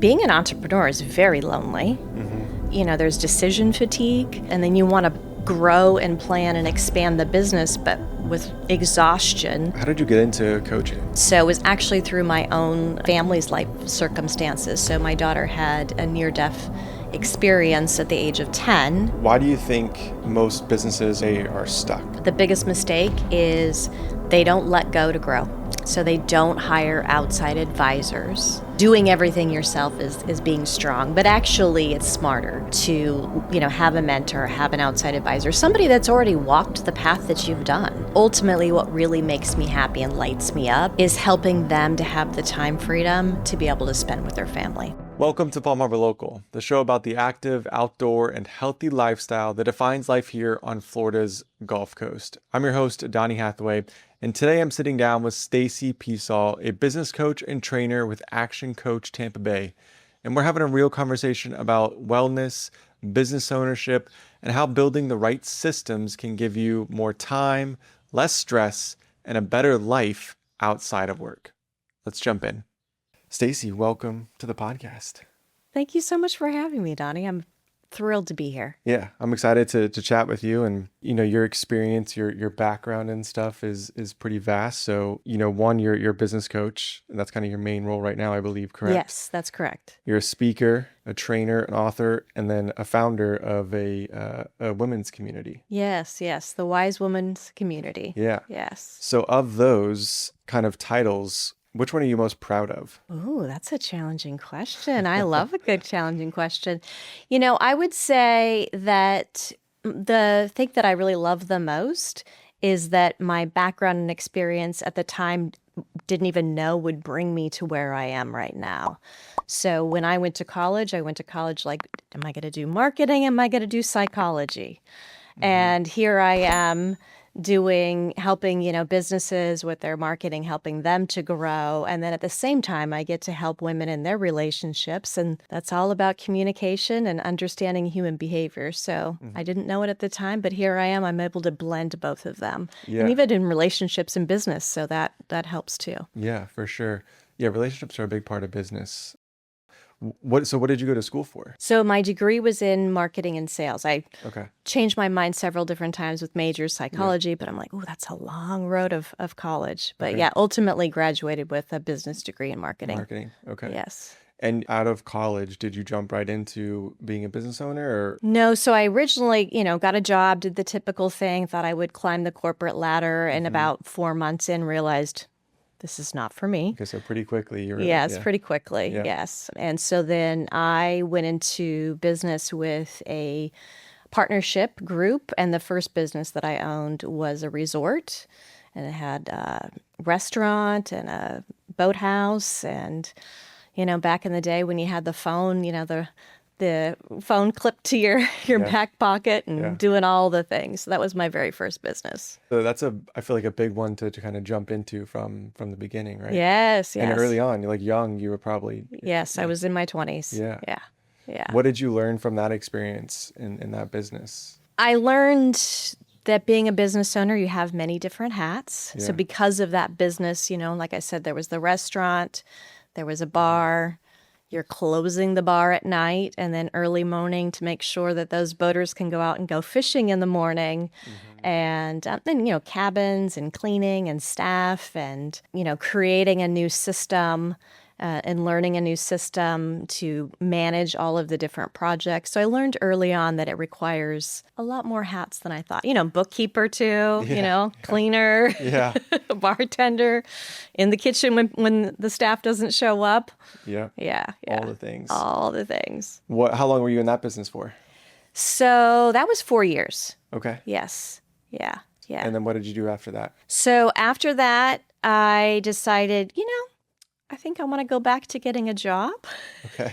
Being an entrepreneur is very lonely. You know, there's decision fatigue, and then you want to grow and plan and expand the business, but with exhaustion. How did you get into coaching? So it was actually through my own family's life circumstances. So my daughter had a near-death experience at the age of 10. Why do you think most businesses are stuck? The biggest mistake is they don't let go to grow. So they don't hire outside advisors. Doing everything yourself is being strong, but actually it's smarter to, have a mentor, have an outside advisor, somebody that's already walked the path that you've done. Ultimately, what really makes me happy and lights me up is helping them to have the time freedom to be able to spend with their family. Welcome to Palm Harbor Local, the show about the active, outdoor, and healthy lifestyle that defines life here on Florida's Gulf Coast. I'm your host, Donnie Hathaway, and today I'm sitting down with Stacy Peasall, a business coach and trainer with ActionCOACH Tampa Bay. And we're having a real conversation about wellness, business ownership, and how building the right systems can give you more time, less stress, and a better life outside of work. Let's jump in. Stacy, welcome to the podcast. Thank you so much for having me, Donnie. I'm thrilled to be here. Yeah, I'm excited to chat with you, and your experience, your background and stuff is pretty vast. So one, you're a business coach, and that's kind of your main role right now, I believe, correct? Yes, that's correct. You're a speaker, a trainer, an author, and then a founder of a women's community. Yes, the Wise Women's Community. Yeah. Yes. So of those kind of titles, which one are you most proud of? Ooh, that's a challenging question. I love a good challenging question. I would say that the thing that I really love the most is that my background and experience at the time didn't even know would bring me to where I am right now. So when I went to college like, am I going to do marketing? Am I going to do psychology? Mm-hmm. And here I am helping, businesses with their marketing, helping them to grow. And then at the same time, I get to help women in their relationships. And that's all about communication and understanding human behavior. So I didn't know it at the time, but here I am. I'm able to blend both of them. Yeah. And even in relationships and business. So that helps too. Yeah, for sure. Yeah, relationships are a big part of business. What did you go to school for? So my degree was in marketing and sales. I changed my mind several different times with majors, psychology, but I'm like, oh, that's a long road of college. But yeah, ultimately graduated with a business degree in marketing. Marketing, okay. Yes. And out of college, did you jump right into being a business owner or? No, so I originally, got a job, did the typical thing, thought I would climb the corporate ladder, and about 4 months in realized this is not for me. Okay, so pretty quickly. Pretty quickly, yes. And so then I went into business with a partnership group, and the first business that I owned was a resort, and it had a restaurant and a boathouse, and, back in the day when you had the phone, the phone clipped to your back pocket and doing all the things. So that was my very first business. So that's I feel like a big one to kind of jump into from the beginning, right? Yes. And early on, you're like young, you were probably. Yes, I was in my 20s. Yeah. What did you learn from that experience in that business? I learned that being a business owner, you have many different hats. Yeah. So because of that business, like I said, there was the restaurant, there was a bar. You're closing the bar at night and then early morning to make sure that those boaters can go out and go fishing in the morning. Mm-hmm. And then, cabins and cleaning and staff and, creating a new system and learning a new system to manage all of the different projects. So I learned early on that it requires a lot more hats than I thought. Bookkeeper too, cleaner, bartender, in the kitchen when the staff doesn't show up. Yeah. All the things. How long were you in that business for? So that was 4 years. Okay. Yes. Yeah. And then what did you do after that? So after that, I decided, I think I want to go back to getting a job. Okay.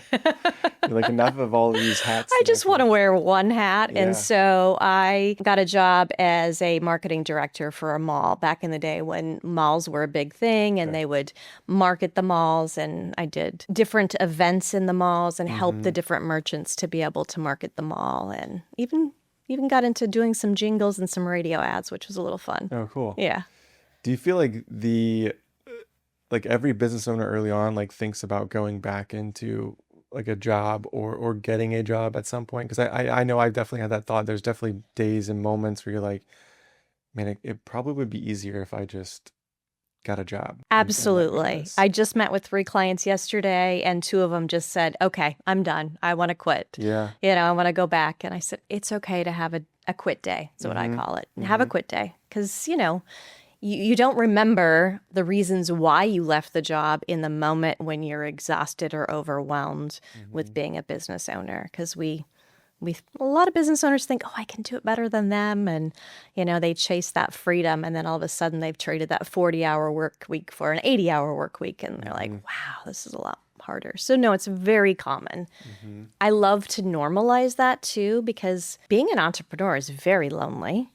You're like, enough of all of these hats. I just want to wear one hat. Yeah. And so I got a job as a marketing director for a mall back in the day when malls were a big thing and they would market the malls. And I did different events in the malls and helped the different merchants to be able to market the mall, and even got into doing some jingles and some radio ads, which was a little fun. Oh, cool. Yeah. Do you feel like every business owner early on thinks about going back into like a job or getting a job at some point? Because I know I've definitely had that thought. There's definitely days and moments where you're like, man, it probably would be easier if I just got a job and let go of Absolutely. this. I just met with 3 clients yesterday, and 2 of them just said, okay, I'm done. I want to quit. Yeah. I want to go back. And I said, it's okay to have a quit day, is what I call it. Have a quit day. Because, you don't remember the reasons why you left the job in the moment when you're exhausted or overwhelmed with being a business owner. Because a lot of business owners think, oh, I can do it better than them. And, they chase that freedom. And then all of a sudden they've traded that 40-hour work week for an 80-hour work week. And they're like, wow, this is a lot harder. So no, it's very common. I love to normalize that too, because being an entrepreneur is very lonely.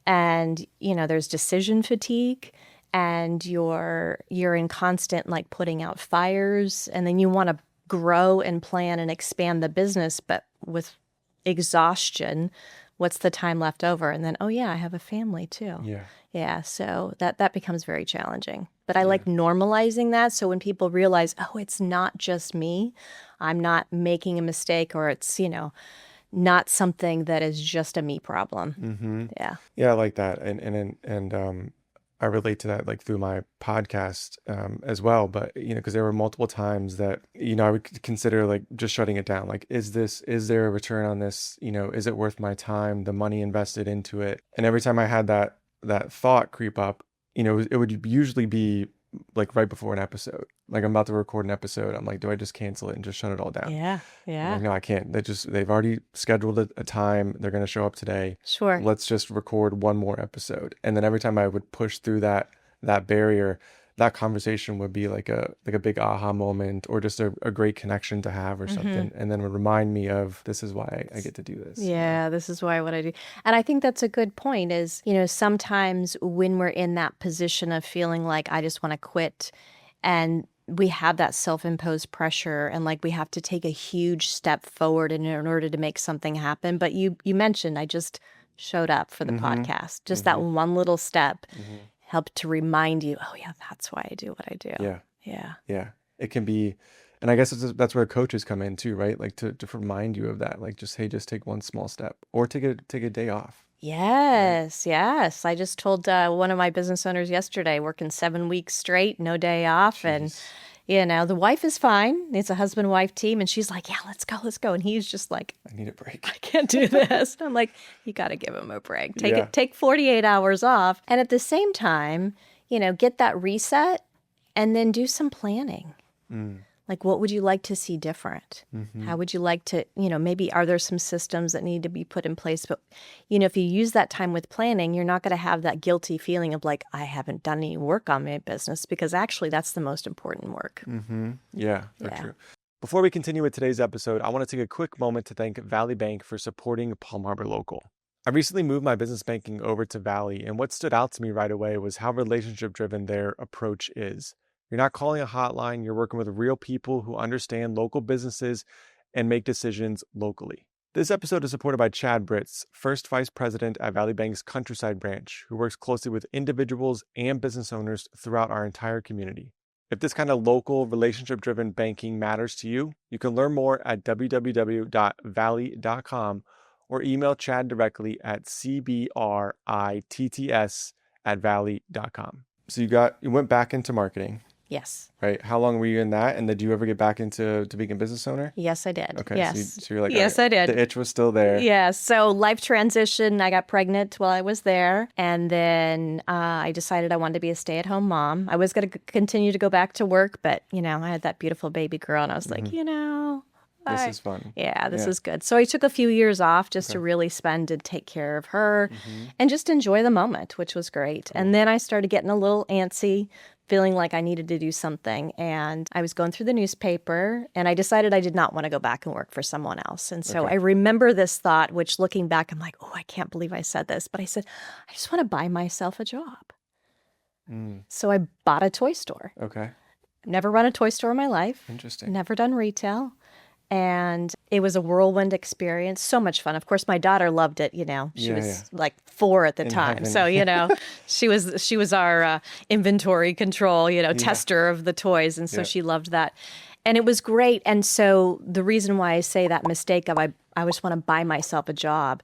And, there's decision fatigue, and you're in constant like putting out fires, and then you want to grow and plan and expand the business, but with exhaustion, what's the time left over? And then, oh yeah, I have a family too. Yeah. So that becomes very challenging. But I like normalizing that. So when people realize, oh, it's not just me, I'm not making a mistake, or it's, not something that is just a me problem. Yeah. Yeah, I like that. I relate to that like through my podcast as well. But, because there were multiple times that, I would consider like just shutting it down. Like, is there a return on this? Is it worth my time, the money invested into it? And every time I had that thought creep up, it would usually be like right before an episode. Like I'm about to record an episode. I'm like, do I just cancel it and just shut it all down? Yeah. I'm Yeah. like, no, I can't. They've already scheduled a time. They're going to show up today. Sure. Let's just record one more episode. And then every time I would push through that barrier, that conversation would be like a big aha moment, or just a great connection to have or something. And then would remind me of, this is why I get to do this. Yeah, this is why what I do. And I think that's a good point is, sometimes when we're in that position of feeling like I just want to quit, and we have that self-imposed pressure, and like we have to take a huge step forward in order to make something happen. But you mentioned I just showed up for the podcast. Just that one little step helped to remind you, oh yeah, that's why I do what I do. Yeah. It can be, and I guess that's where coaches come in too, right? Like to remind you of that, like just take one small step, or take a day off. Yes. I just told one of my business owners yesterday, working 7 weeks straight, no day off. Jeez. And, the wife is fine. It's a husband-wife team. And she's like, yeah, let's go. And he's just like, I need a break. I can't do this. And I'm like, you got to give him a break. Take 48 hours off. And at the same time, get that reset and then do some planning. Like, what would you like to see different? How would you like to, maybe are there some systems that need to be put in place? But, if you use that time with planning, you're not going to have that guilty feeling of like, I haven't done any work on my business, because actually that's the most important work. Yeah, very true. Before we continue with today's episode, I want to take a quick moment to thank Valley Bank for supporting Palm Harbor Local. I recently moved my business banking over to Valley, and what stood out to me right away was how relationship-driven their approach is. You're not calling a hotline, you're working with real people who understand local businesses and make decisions locally. This episode is supported by Chad Britz, First Vice President at Valley Bank's Countryside Branch, who works closely with individuals and business owners throughout our entire community. If this kind of local, relationship-driven banking matters to you, you can learn more at www.valley.com or email Chad directly at cbritts@valley.com. So you went back into marketing. Yes. Right. How long were you in that? And did you ever get back into being a business owner? Yes, I did. Okay. Yes. So you're like, yes, right, I did. The itch was still there. Yeah. So life transition, I got pregnant while I was there. And then I decided I wanted to be a stay-at-home mom. I was going to continue to go back to work, but, I had that beautiful baby girl, and I was like, this is fun. Yeah, this is good. So I took a few years off just to really spend and take care of her and just enjoy the moment, which was great. Cool. And then I started getting a little antsy, feeling like I needed to do something. And I was going through the newspaper, and I decided I did not want to go back and work for someone else. And so I remember this thought, which looking back, I'm like, oh, I can't believe I said this. But I said, I just want to buy myself a job. So I bought a toy store. Okay. Never run a toy store in my life. Interesting. Never done retail. And it was a whirlwind experience. So much fun. Of course, my daughter loved it. She was like 4 at the time. Heaven. So, she was our inventory control, tester of the toys. And so she loved that. And it was great. And so the reason why I say that mistake of I just want to buy myself a job,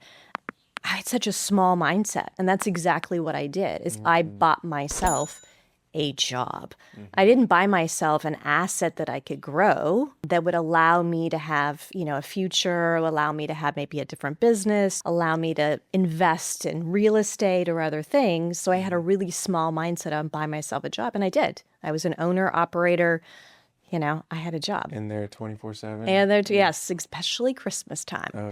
I had such a small mindset. And that's exactly what I did is I bought myself a job. I didn't buy myself an asset that I could grow that would allow me to have, a future, allow me to have maybe a different business, allow me to invest in real estate or other things. So I had a really small mindset on buy myself a job. And I did. I was an owner, operator. I had a job. In there 24/7. And there, yes, especially Christmas time. Oh,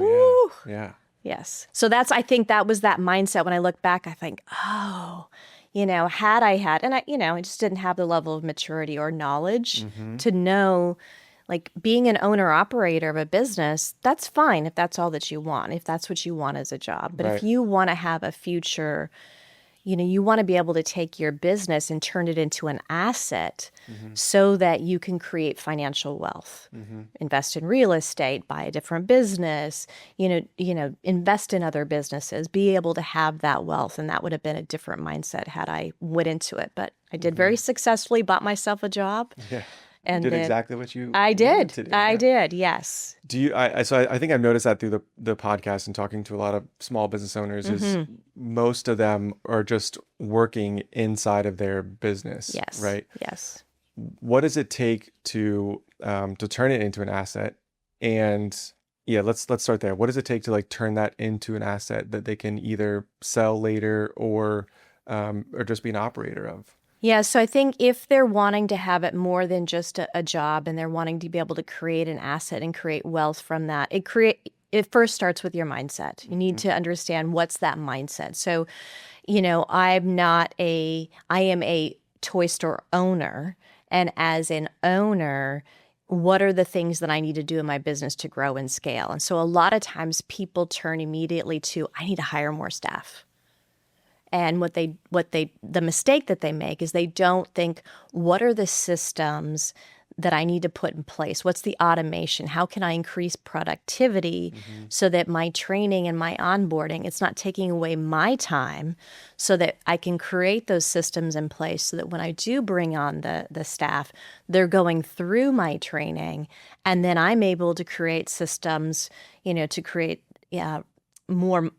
Woo! yeah. Yes. So I think that was that mindset. When I look back, I think, had I had, and I just didn't have the level of maturity or knowledge to know, like being an owner operator of a business, that's fine if that's all that you want, if that's what you want as a job. But Right. if you want to have a future, you want to be able to take your business and turn it into an asset so that you can create financial wealth, invest in real estate, buy a different business, invest in other businesses, be able to have that wealth. And that would have been a different mindset had I went into it. But I did very successfully, bought myself a job. Yeah. And Did then exactly what you I wanted did. to do. I Yeah. did. Yes. Do you? I think I've noticed that through the podcast and talking to a lot of small business owners is most of them are just working inside of their business. Yes. Right. Yes. What does it take to turn it into an asset? And yeah, let's start there. What does it take to like turn that into an asset that they can either sell later or just be an operator of? Yeah, so I think if they're wanting to have it more than just a job and they're wanting to be able to create an asset and create wealth from that, it first starts with your mindset. You need to understand what's that mindset. So, I am a toy store owner, and as an owner, what are the things that I need to do in my business to grow and scale? And so a lot of times people turn immediately to, I need to hire more staff. And the mistake that they make is they don't think, what are the systems that I need to put in place? What's the automation? How can I increase productivity so that my training and my onboarding, it's not taking away my time so that I can create those systems in place so that when I do bring on the staff, they're going through my training and then I'm able to create systems, to create, more,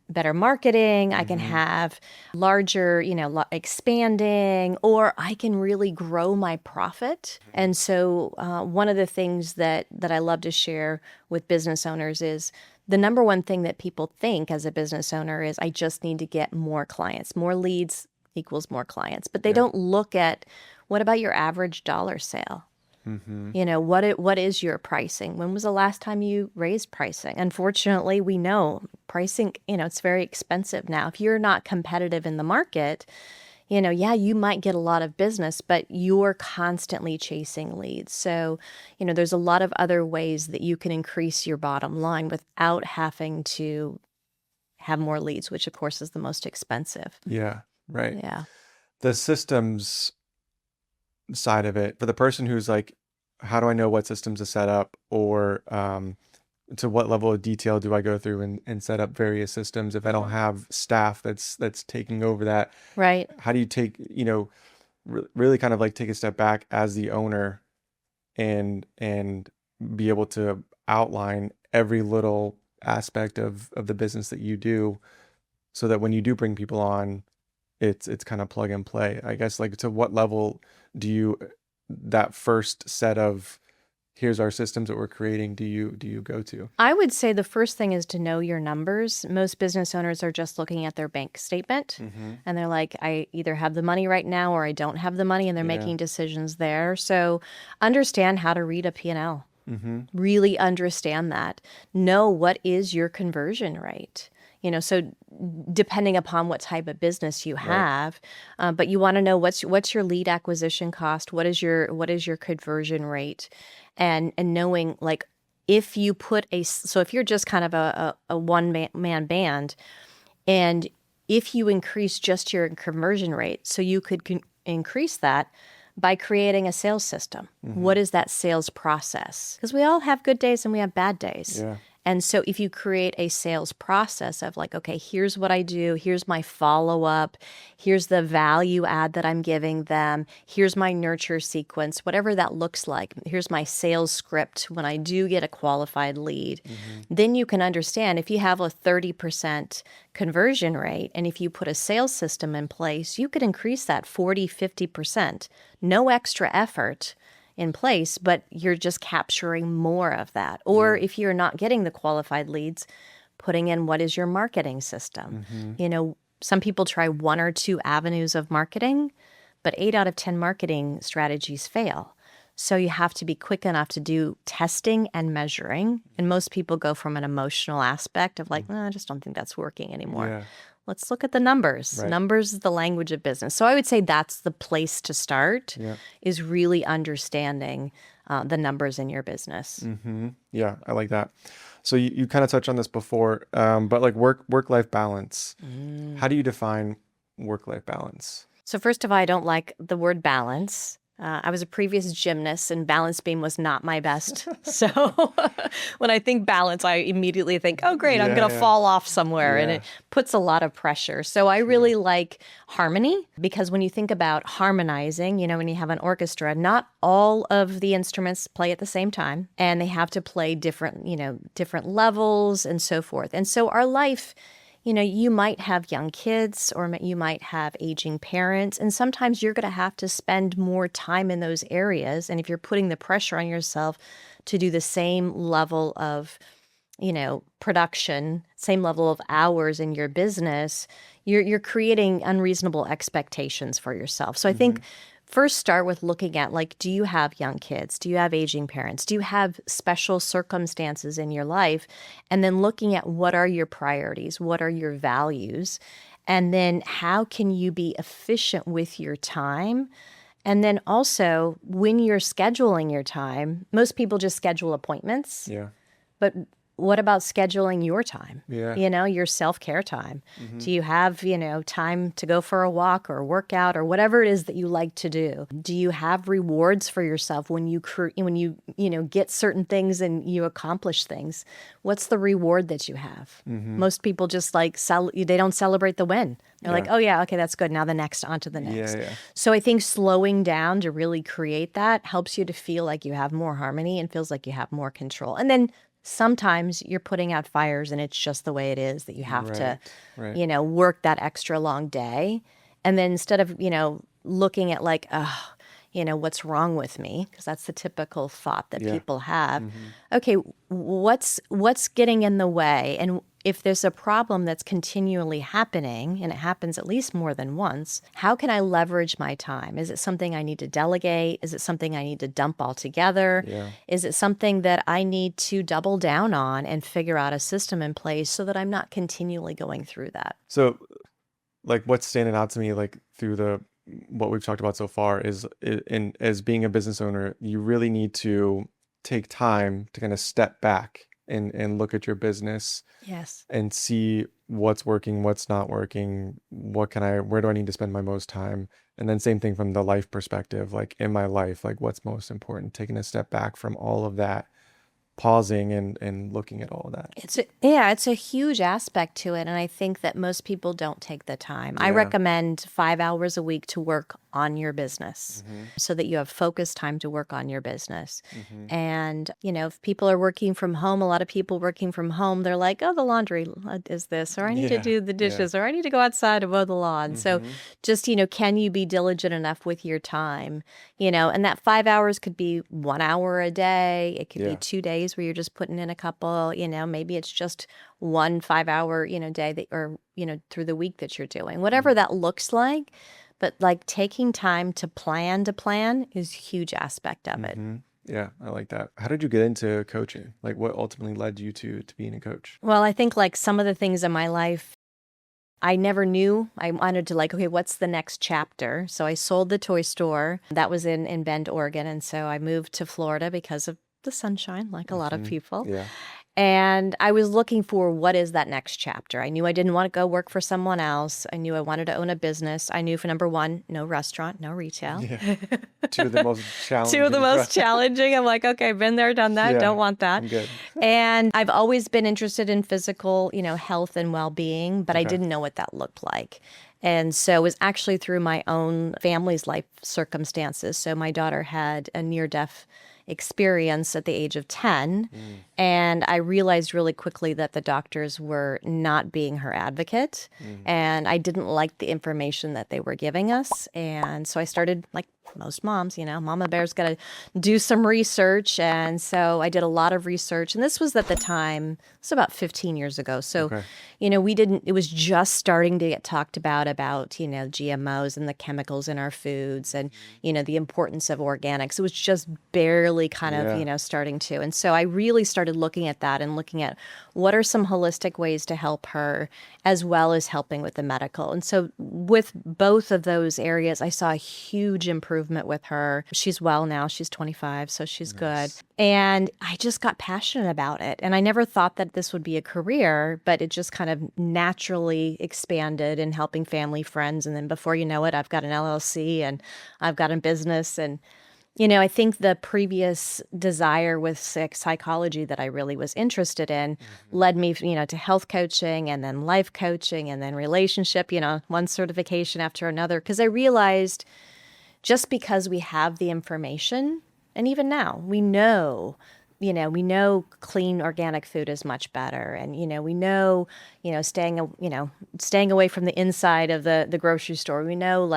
better marketing. I can have larger, expanding, or I can really grow my profit. And so one of the things that I love to share with business owners is the number one thing that people think as a business owner is I just need to get more clients. More leads equals more clients. But they don't look at what about your average dollar sale? What is your pricing? When was the last time you raised pricing? Unfortunately, we know pricing, it's very expensive now. If you're not competitive in the market, you might get a lot of business, but you're constantly chasing leads. So, there's a lot of other ways that you can increase your bottom line without having to have more leads, which of course is the most expensive. Yeah, right. Yeah. The systems side of it for the person who's like, how do I know what systems to set up, or to what level of detail do I go through and set up various systems if I don't have staff that's taking over that? Right. How do you take, really kind of like take a step back as the owner and be able to outline every little aspect of the business that you do so that when you do bring people on, it's kind of plug and play. I guess, like, to what level do you, that first set of here's our systems that we're creating, do you go to? I would say the first thing is to know your numbers. Most business owners are just looking at their bank statement and they're like, I either have the money right now or I don't have the money, and they're making decisions there. So understand how to read a P&L. Really understand that. Know what is your conversion rate. So depending upon what type of business you have, but you want to know what's your lead acquisition cost, what is your conversion rate, and knowing, like, if you put so if you're just kind of a one man band, and if you increase just your conversion rate, so you could increase that by creating a sales system. What is that sales process? Because we all have good days and we have bad days. Yeah. And so if you create a sales process of like, okay, here's what I do, here's my follow-up, here's the value add that I'm giving them, here's my nurture sequence, whatever that looks like, here's my sales script when I do get a qualified lead, then you can understand if you have a 30% conversion rate and if you put a sales system in place, you could increase that 40, 50%. No extra effort in place, but you're just capturing more of that. Or if you're not getting the qualified leads, putting in what is your marketing system. Some people try 1 or 2 avenues of marketing, but 8 out of 10 marketing strategies fail. So you have to be quick enough to do testing and measuring. And most people go from an emotional aspect of like, I just don't think that's working anymore. Yeah. Let's look at the numbers. Right. Numbers is the language of business. So I would say that's the place to start, Yeah. is really understanding the numbers in your business. Yeah, I like that. So you kind of touched on this before, but like work-life balance. How do you define work-life balance? So first of all, I don't like the word balance. I was a previous gymnast and balance beam was not my best. So when I think balance, I immediately think, oh, great, I'm going to fall off somewhere. And it puts a lot of pressure. So I really like harmony, because when you think about harmonizing, when you have an orchestra, not all of the instruments play at the same time, and they have to play different levels and so forth. And so our life, you might have young kids or you might have aging parents, and sometimes you're going to have to spend more time in those areas. And if you're putting the pressure on yourself to do the same level of, production, same level of hours in your business, you're creating unreasonable expectations for yourself. So I think first start with looking at, like, do you have young kids? Do you have aging parents? Do you have special circumstances in your life? And then looking at what are your priorities? What are your values? And then how can you be efficient with your time? And then also, when you're scheduling your time, most people just schedule appointments. Yeah. But what about scheduling your time? Yeah. Your self-care time. Do you have, time to go for a walk or work out or whatever it is that you like to do? Do you have rewards for yourself when you get certain things and you accomplish things? What's the reward that you have? Most people just they don't celebrate the win. They're like, oh yeah, okay, that's good. Now the next, on to the next. Yeah. So I think slowing down to really create that helps you to feel like you have more harmony and feels like you have more control. And then sometimes you're putting out fires and it's just the way it is that you have to, work that extra long day. And then instead of, looking at like, what's wrong with me? Because that's the typical thought that people have. Okay, what's getting in the way? And if there's a problem that's continually happening, and it happens at least more than once, how can I leverage my time? Is it something I need to delegate? Is it something I need to dump altogether? Yeah. Is it something that I need to double down on and figure out a system in place so that I'm not continually going through that? So, like, what's standing out to me, like, through what we've talked about so far is as being a business owner, you really need to take time to kind of step back and look at your business. Yes. And see what's working, what's not working, where do I need to spend my most time? And then same thing from the life perspective, like in my life, like what's most important, taking a step back from all of that, pausing and looking at all of that. It's a huge aspect to it. And I think that most people don't take the time. I recommend 5 hours a week to work on your business so that you have focused time to work on your business. And, if people are working from home, a lot of people working from home, they're like, oh, the laundry is this, or I need to do the dishes, or I need to go outside and mow the lawn. So just, can you be diligent enough with your time? And that 5 hours could be 1 hour a day. It could be 2 days where you're just putting in a couple, maybe it's just 1 5-hour, day through the week that you're doing, whatever that looks like. But like taking time to plan is a huge aspect of it. Yeah, I like that. How did you get into coaching? Like what ultimately led you to being a coach? Well, I think like some of the things in my life, I never knew. I wanted to okay, what's the next chapter? So I sold the toy store. That was in Bend, Oregon. And so I moved to Florida because of the sunshine, like a lot of people. Yeah. And I was looking for what is that next chapter. I knew I didn't want to go work for someone else. I knew I wanted to own a business. I knew for number one, no restaurant, no retail. Yeah. Two of the most Two of the challenging. most challenging. I'm like, okay, been there, done that. Yeah, Don't want that. I'm good. And I've always been interested in physical, health and well-being, but I Okay. didn't know what that looked like. And so it was actually through my own family's life circumstances. So my daughter had a near-death experience at the age of 10. And I realized really quickly that the doctors were not being her advocate. And I didn't like the information that they were giving us. And so I started, like most moms, Mama Bear's got to do some research. And so I did a lot of research. And this was at the time, it's about 15 years ago. So, Okay. it was just starting to get talked about, GMOs and the chemicals in our foods and, the importance of organics. It was just barely kind of, Yeah. starting to. And so I really started looking at that and looking at what are some holistic ways to help her as well as helping with the medical. And so with both of those areas, I saw a huge improvement with her. She's well now. She's 25, so she's good. And I just got passionate about it. And I never thought that this would be a career, but it just kind of naturally expanded in helping family, friends. And then before you know it, I've got an LLC and I've got a business. And I think the previous desire with psychology that I really was interested in led me, to health coaching and then life coaching and then relationship, one certification after another. Because I realized just because we have the information, and even now we know clean organic food is much better. And, we know, staying away from the inside of the grocery store. We know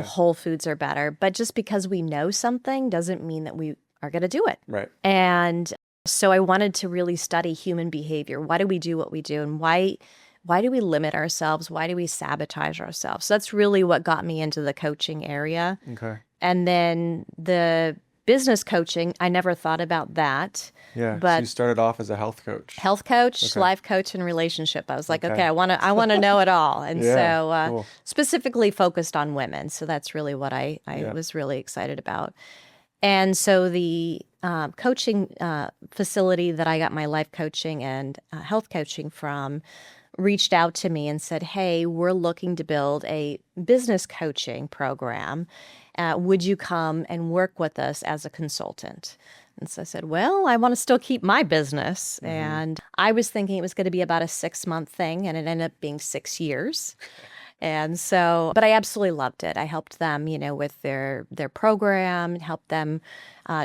whole foods are better. But just because we know something doesn't mean that we are going to do it. Right. And so I wanted to really study human behavior. Why do we do what we do? And why do we limit ourselves? Why do we sabotage ourselves? So that's really what got me into the coaching area. Okay. And then the business coaching, I never thought about that. Yeah. So But you started off as a health coach. health coach, Okay. life coach, and relationship. I was like, Okay. okay, I want to know it all. And Yeah, so cool. specifically focused on women. So that's really what I Yeah. was really excited about. And so the coaching facility that I got my life coaching and health coaching from reached out to me and said, hey, we're looking to build a business coaching program. Would you come and work with us as a consultant? And so I said, well, I want to still keep my business. And I was thinking it was going to be about a 6-month thing, and it ended up being 6 years. And so, but I absolutely loved it. I helped them, with their program, helped them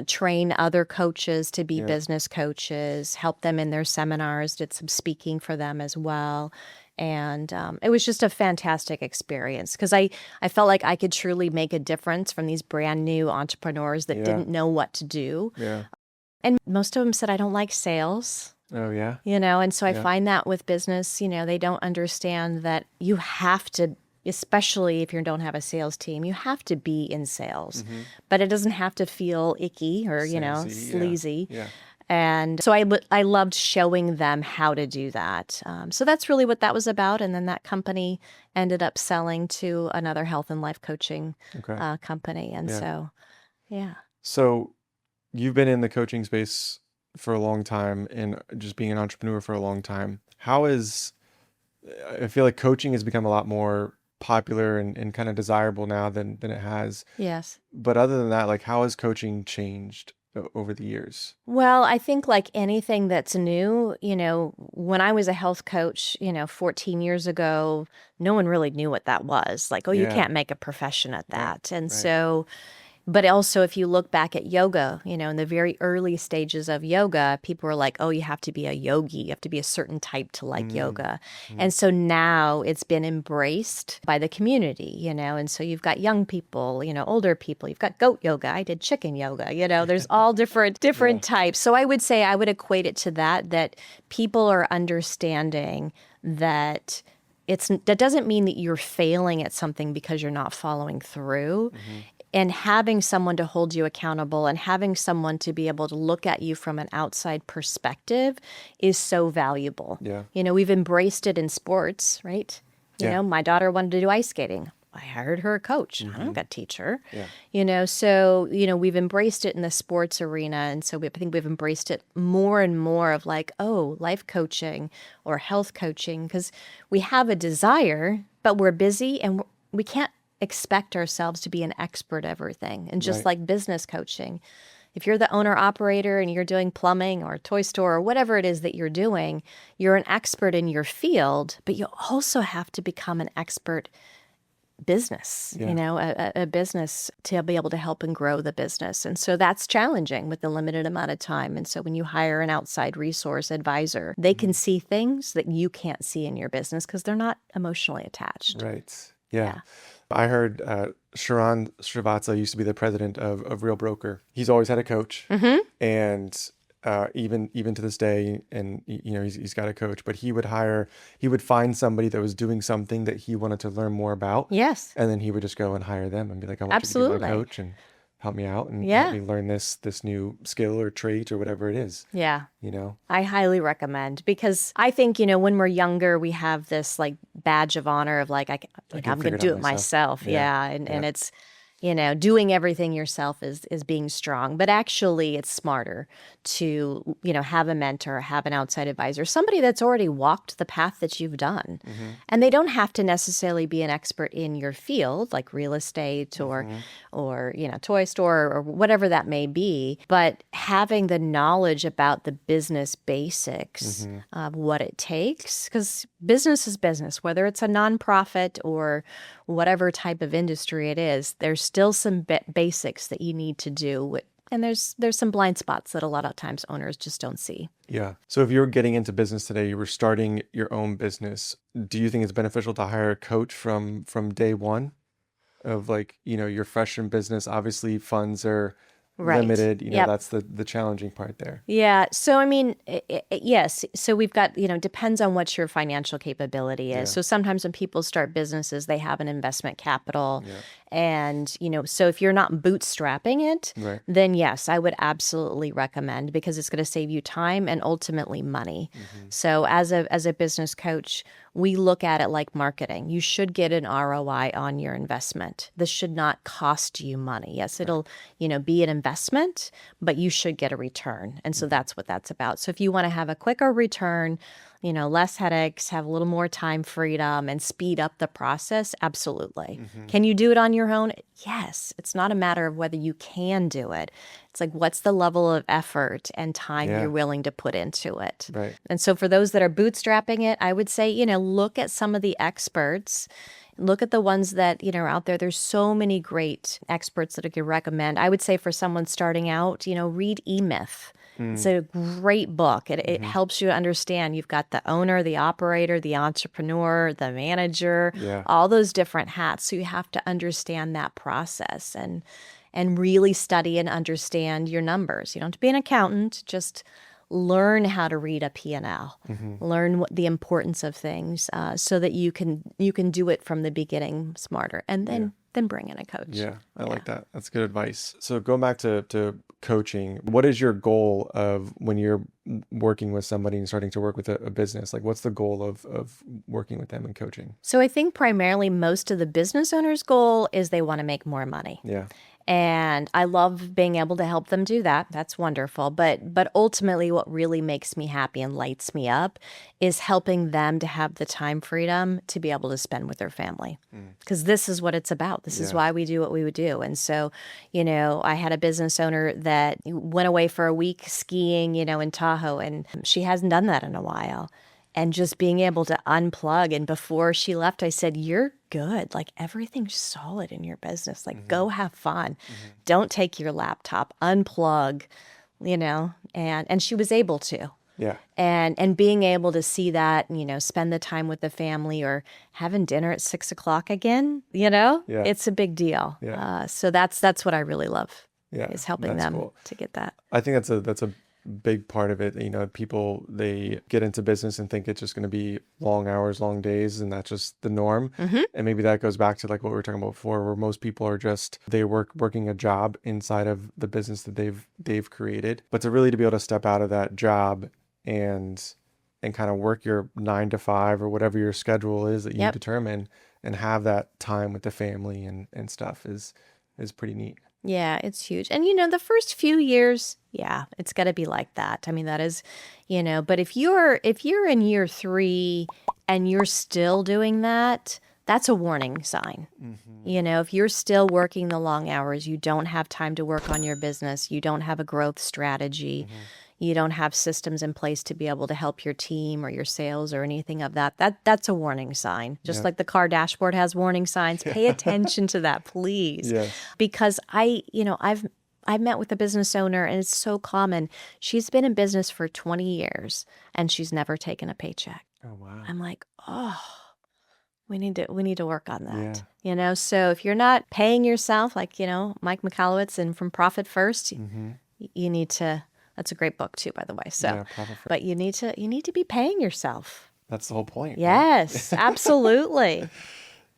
train other coaches to be business coaches, helped them in their seminars, did some speaking for them as well. And it was just a fantastic experience because I felt like I could truly make a difference from these brand new entrepreneurs that didn't know what to do. Yeah. And most of them said, I don't like sales. Oh, yeah. And so I Yeah. find that with business, they don't understand that you have to, especially if you don't have a sales team, you have to be in sales, but it doesn't have to feel icky or, Salesy, sleazy. Yeah. And so I loved showing them how to do that. So that's really what that was about. And then that company ended up selling to another health and life coaching Okay. company. And Yeah. so, yeah. So you've been in the coaching space for a long time and just being an entrepreneur for a long time. I feel like coaching has become a lot more popular and kind of desirable now than it has. Yes. But other than that, like how has coaching changed over the years? Well, I think like anything that's new, when I was a health coach, 14 years ago, no one really knew what that was. Like, oh, you Yeah. can't make a profession at that. And right. so, but also if you look back at yoga, in the very early stages of yoga, people were like, oh, you have to be a yogi. You have to be a certain type to like yoga. And so now it's been embraced by the community, and so you've got young people, older people, you've got goat yoga. I did chicken yoga, there's all different types. So I would say I would equate it to that people are understanding that that doesn't mean that you're failing at something because you're not following through. And having someone to hold you accountable and having someone to be able to look at you from an outside perspective is so valuable. Yeah. We've embraced it in sports, right? Yeah. My daughter wanted to do ice skating. I hired her a coach. I don't got to teach her. Yeah. So, we've embraced it in the sports arena. And so I think we've embraced it more and more of like, oh, life coaching or health coaching, because we have a desire, but we're busy and we can't expect ourselves to be an expert at everything. And just Right. like business coaching, if you're the owner operator and you're doing plumbing or a toy store or whatever it is that you're doing, you're an expert in your field, but you also have to become an expert business, Yeah. a business to be able to help and grow the business. And so that's challenging with the limited amount of time. And so when you hire an outside resource advisor, they can see things that you can't see in your business because they're not emotionally attached. Right. Yeah. Yeah. I heard Sharon Srivatsa used to be the president of Real Broker. He's always had a coach, and even to this day, and he's got a coach. But he would find somebody that was doing something that he wanted to learn more about, Yes, and then he would just go and hire them and be like, "I want you to be my absolutely. coach and help me out and help Yeah. me learn this new skill or trait or whatever it is." Yeah. You know? I highly recommend because I think, when we're younger, we have this like badge of honor of like, can I'm going figure to it do out it myself. myself. Yeah. Yeah. And Yeah. it's, doing everything yourself is being strong, but actually it's smarter to, have a mentor, have an outside advisor, somebody that's already walked the path that you've done. And they don't have to necessarily be an expert in your field, like real estate or, toy store or whatever that may be, but having the knowledge about the business basics of what it takes, because business is business, whether it's a nonprofit or whatever type of industry it is, there's still some basics that you need to do. And there's some blind spots that a lot of times owners just don't see. Yeah. So if you're getting into business today, you were starting your own business, do you think it's beneficial to hire a coach from day one of like, you're fresh in business, obviously funds are Right. limited, Yep. that's the challenging part there. Yeah. So, I mean, yes. So we've got, depends on what your financial capability is. Yeah. So sometimes when people start businesses, they have an investment capital. Yeah. And, so if you're not bootstrapping it, Right. then yes, I would absolutely recommend because it's going to save you time and ultimately money. So as a business coach, we look at it like marketing. You should get an ROI on your investment. This should not cost you money. Yes, it'll, be an investment, but you should get a return. And so that's what that's about. So if you want to have a quicker return, less headaches, have a little more time freedom and speed up the process, absolutely. Can you do it on your own? Yes. It's not a matter of whether you can do it. It's like, what's the level of effort and time Yeah. you're willing to put into it? Right. And so for those that are bootstrapping it, I would say, look at some of the experts. Look at the ones that, are out there. There's so many great experts that I could recommend. I would say for someone starting out, read E-Myth. It's a great book. It helps you understand. You've got the owner, the operator, the entrepreneur, the manager, Yeah. all those different hats. So you have to understand that process and really study and understand your numbers. You don't have to be an accountant, just learn how to read a P&L, learn what the importance of things so that you can do it from the beginning smarter and then bring in a coach. Yeah. I like that. That's good advice. So going back to coaching, what is your goal of when you're working with somebody and starting to work with a business? Like what's the goal of working with them and coaching? So I think primarily most of the business owner's goal is they want to make more money. Yeah. And I love being able to help them do that. That's wonderful. But ultimately what really makes me happy and lights me up is helping them to have the time freedom to be able to spend with their family. Because this is what it's about. This is Yeah. why we do what we would do. And so, I had a business owner that went away for a week skiing, in Tahoe, and she hasn't done that in a while. And just being able to unplug. And before she left, I said, "You're good. Like everything's solid in your business. Like go have fun. Don't take your laptop, unplug, and she was able to. Yeah. And being able to see that, spend the time with the family or having dinner at 6:00 again, Yeah. it's a big deal. Yeah. So that's what I really love Yeah. is helping That's them cool. to get that. I think that's a big part of it. People, they get into business and think it's just going to be long hours, long days, and that's just the norm. And maybe that goes back to like what we were talking about before, where most people are just working a job inside of the business that they've created. But to really be able to step out of that job and kind of work your 9 to 5 or whatever your schedule is that you Yep. determine and have that time with the family and stuff is pretty neat. Yeah, it's huge. And the first few years, yeah, it's got to be like that. I mean, that is, but if you're in year 3 and you're still doing that, that's a warning sign. If you're still working the long hours, you don't have time to work on your business, you don't have a growth strategy, you don't have systems in place to be able to help your team or your sales or anything of that's a warning sign. Just like the car dashboard has warning signs, pay attention to that, please. Yes. Because I've met with a business owner, and it's so common. She's been in business for 20 years and she's never taken a paycheck. Oh, wow. I'm like, oh, we need to work on that. So if you're not paying yourself, like, Mike Michalowicz and From Profit First, you need to, that's a great book too, by the way. So, Yeah, Profit First. but you need to be paying yourself. That's the whole point. Right? Yes, absolutely.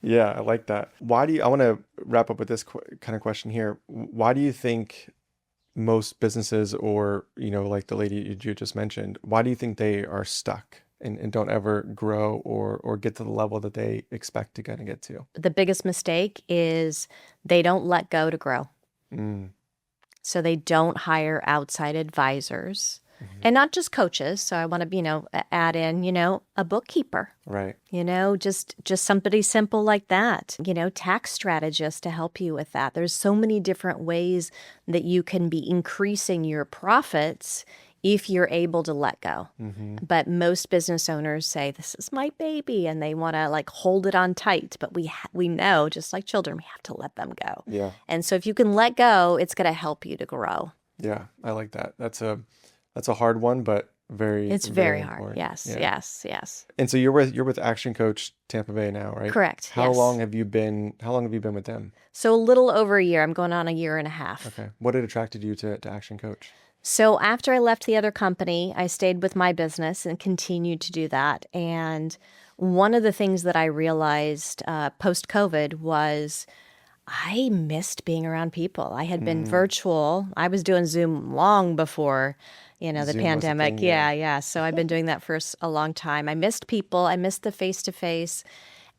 Yeah, I like that. I want to wrap up with this kind of question here. Why do you think most businesses, or, like the lady you just mentioned, why do you think they are stuck and don't ever grow or get to the level that they expect to kind of get to? The biggest mistake is they don't let go to grow. So they don't hire outside advisors. And not just coaches. So I want to, add in, a bookkeeper. Right. Just somebody simple like that. Tax strategist to help you with that. There's so many different ways that you can be increasing your profits if you're able to let go. But most business owners say, this is my baby, and they want to like hold it on tight. But we know, just like children, we have to let them go. Yeah. And so if you can let go, it's going to help you to grow. Yeah, I like that. That's a hard one, but it's very hard. important. Yes, Yeah. yes. And so you're with ActionCOACH Tampa Bay now, right? Correct. How yes. long have you been with them? So a little over a year. I'm going on a year and a half. Okay. What had attracted you to ActionCOACH? So after I left the other company, I stayed with my business and continued to do that. And one of the things that I realized post-COVID was I missed being around people. I had been virtual. I was doing Zoom long before, the Zoom was a pandemic. thing, Yeah. So I've been doing that for a long time. I missed people. I missed the face-to-face.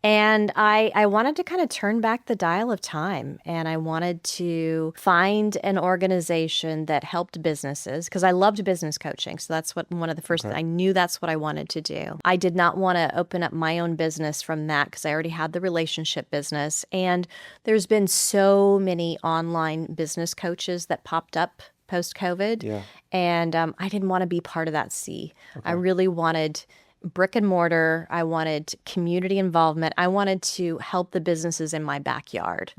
And I wanted to kind of turn back the dial of time, and I wanted to find an organization that helped businesses, because I loved business coaching. So that's one of the first, I knew that's what I wanted to do. I did not want to open up my own business from that because I already had the relationship business. And there's been so many online business coaches that popped up post-COVID. Yeah. And I didn't want to be part of that sea. I really wanted brick and mortar. I wanted community involvement. I wanted to help the businesses in my backyard.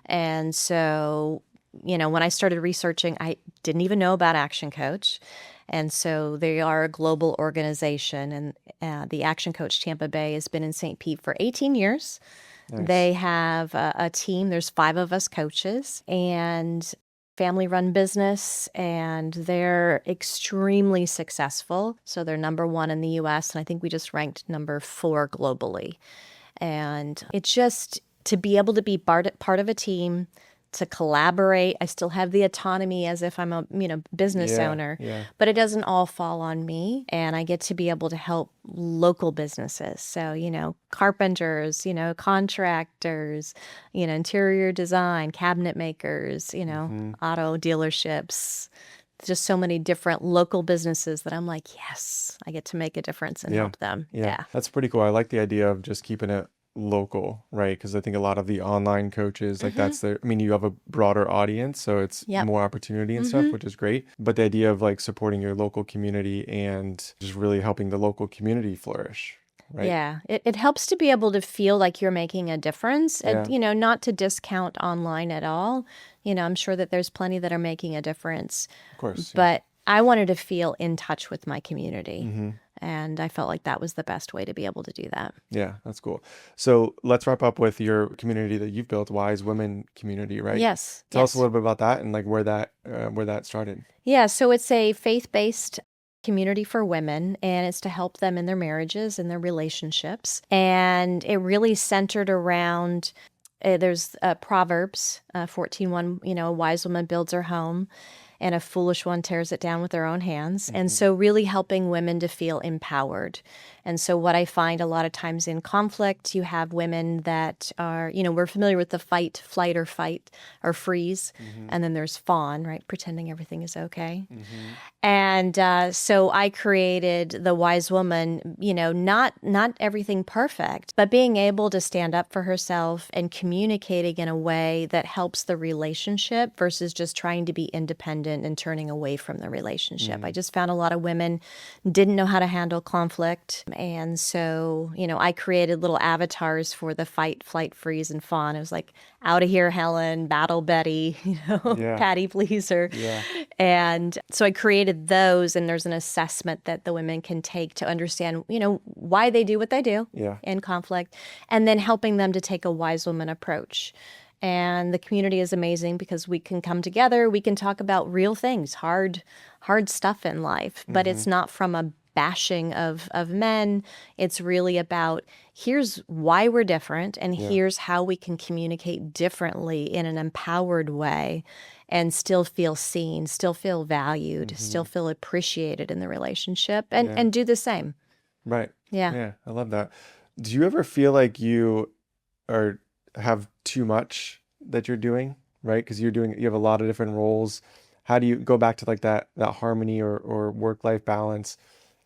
And so, when I started researching, I didn't even know about ActionCOACH. And so they are a global organization, and the ActionCOACH Tampa Bay has been in St. Pete for 18 years. Nice. They have a team. There's 5 of us coaches, and family-run business, and they're extremely successful. So they're number 1 in the U.S., and I think we just ranked number 4 globally. And it's just to be able to be part of a team, to collaborate. I still have the autonomy as if I'm a business owner, but it doesn't all fall on me, and I get to be able to help local businesses. So carpenters, contractors, interior design, cabinet makers, auto dealerships. Just so many different local businesses that I'm like, yes, I get to make a difference and help them. Yeah, that's pretty cool. I like the idea of just keeping it local, right? Because I think a lot of the online coaches, like you have a broader audience, so it's more opportunity and stuff, which is great. But the idea of like supporting your local community and just really helping the local community flourish, right? Yeah, it helps to be able to feel like you're making a difference, and, not to discount online at all. I'm sure that there's plenty that are making a difference. Of course. But I wanted to feel in touch with my community. And I felt like that was the best way to be able to do that. Yeah, that's cool. So let's wrap up with your community that you've built, Wise Women Community, right? Yes. Tell us a little bit about that and like where that started. Yeah, so it's a faith-based community for women, and it's to help them in their marriages and their relationships. And it really centered around, there's Proverbs 14:1, a wise woman builds her home. and a foolish one tears it down with their own hands. And so really helping women to feel empowered. And so what I find a lot of times in conflict, you have women that are, we're familiar with the fight, flight, or fight, or freeze. And then there's fawn, right? Pretending everything is okay. And so I created the wise woman, not everything perfect, but being able to stand up for herself and communicating in a way that helps the relationship versus just trying to be independent and turning away from the relationship. I just found a lot of women didn't know how to handle conflict. And so, I created little avatars for the fight, flight, freeze, and fawn. It was like, out of here, Helen, battle Betty, Patty pleaser. Yeah. And so I created those, and there's an assessment that the women can take to understand, why they do what they do in conflict, and then helping them to take a wise woman approach. And the community is amazing because we can come together, we can talk about real things, hard stuff in life, but it's not from a bashing of men. It's really about, here's why we're different, and here's how we can communicate differently in an empowered way and still feel seen, still feel valued, still feel appreciated in the relationship, and do the same. Right. Yeah. Yeah. I love that. Do you ever feel like you have too much that you're doing, right? Because you have a lot of different roles. How do you go back to like that harmony or work-life balance?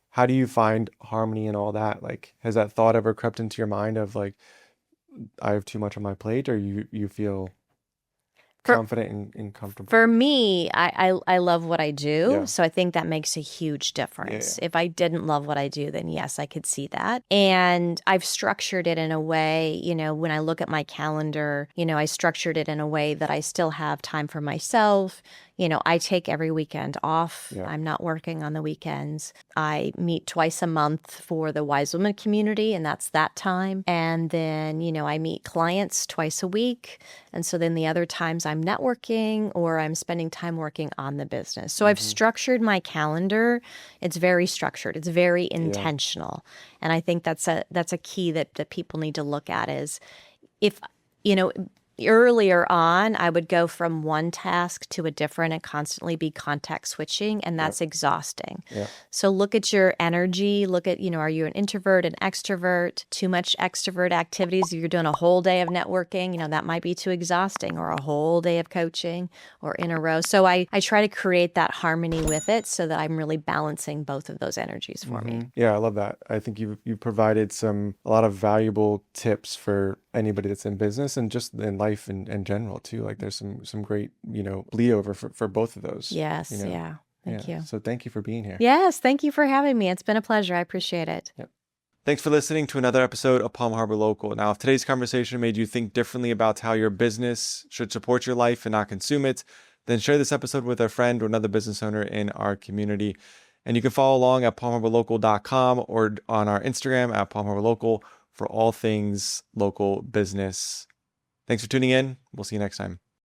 How do you find harmony in all that? Like, has that thought ever crept into your mind of like, I have too much on my plate, or you feel confident and comfortable? For me, I love what I do. Yeah. So I think that makes a huge difference. If I didn't love what I do, then yes, I could see that. And I've structured it in a way, when I look at my calendar, I structured it in a way that I still have time for myself. I take every weekend off. Yeah. I'm not working on the weekends. I meet twice a month for the Wise Woman community, and that's that time. And then, I meet clients twice a week. And so then the other times I'm networking or I'm spending time working on the business. So I've structured my calendar. It's very structured. It's very intentional. And I think that's a key that people need to look at is if, earlier on, I would go from one task to a different and constantly be context switching, and that's exhausting. So look at your energy. Look at, are you an introvert, an extrovert? Too much extrovert activities. You're doing a whole day of networking, that might be too exhausting, or a whole day of coaching or in a row. So I try to create that harmony with it so that I'm really balancing both of those energies for me. Yeah, I love that. I think you provided a lot of valuable tips for anybody that's in business and just in life in general too. Like there's some great, bleed over for both of those. Yes. Yeah. Thank you. So thank you for being here. Yes. Thank you for having me. It's been a pleasure. I appreciate it. Yep. Thanks for listening to another episode of Palm Harbor Local. Now, if today's conversation made you think differently about how your business should support your life and not consume it, then share this episode with a friend or another business owner in our community. And you can follow along at palmharborlocal.com or on our Instagram at palmharborlocal for all things local business. Thanks for tuning in. We'll see you next time.